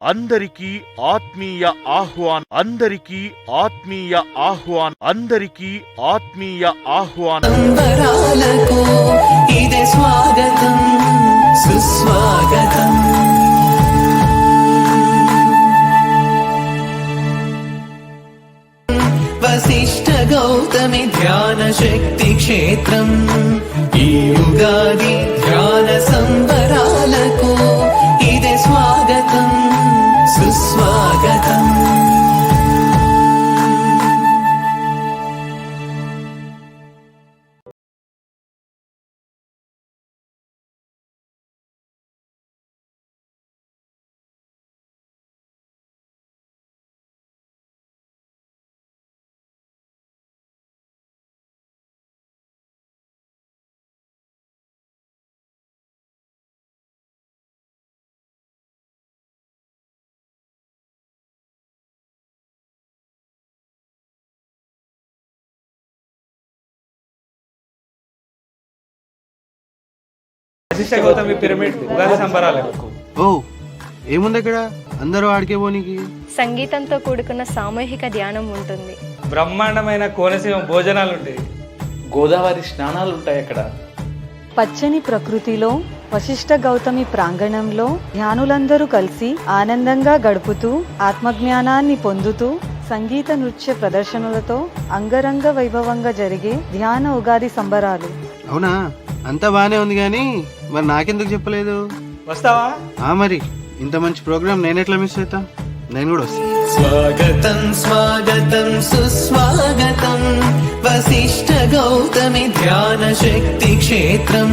అందరికీ ఆత్మీయ ఆహ్వానం. అందరికీ ఆత్మీయ ఆహ్వానం. అందరికీ ఆత్మీయ ఆహ్వానం. సంబరాలకు ఇదే స్వాగతం సుస్వాగతం. వశిష్ఠ గౌతమి ధ్యాన శక్తి క్షేత్రం. ఈ ఉగాది ధ్యాన సంబరాలకు ఇదే స్వాగతం సుస్వాగతం. వశిష్ఠ గౌతమి పిరమిడ్ ఉగాది సంబరాలు. ఓ ఏముంది ఇక్కడ? అందరూ ఆడికే పోనీకి సంగీతంతో కూడుకున్న సామూహిక ధ్యానం ఉంటుంది. బ్రహ్మాండమైన కోనసీమ భోజనాలు ఉంటాయి. గోదావరి స్నానాలు ఉంటాయి అక్కడ. పచ్చని ప్రకృతిలో వశిష్ఠ గౌతమి ప్రాంగణంలో ధ్యానులందరూ కలిసి ఆనందంగా గడుపుతూ ఆత్మజ్ఞానాన్ని పొందుతూ సంగీత నృత్య ప్రదర్శనలతో అంగరంగ వైభవంగా జరిగే ధ్యాన ఉగాది సంబరాలు. అవునా? అంతా బానే ఉంది కానీ మరి నాకెందుకు చెప్పలేదు? వస్తావా? మరి ఇంత మంచి ప్రోగ్రామ్ నేను ఎట్లా మిస్ అవుతా? నేను కూడా వస్తా. స్వాగతం స్వాగతం సుస్వాగతం. వశిష్ఠ గౌతమి ధ్యాన శక్తి క్షేత్రం.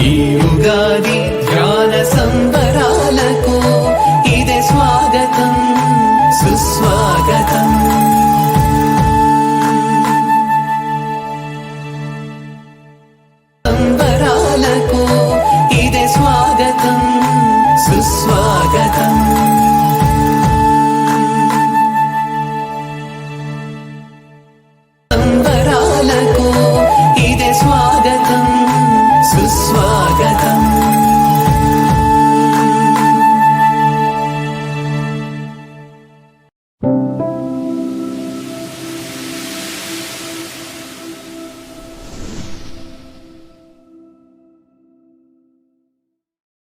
ఈ ఉగాది ధ్యాన సంబరాలకు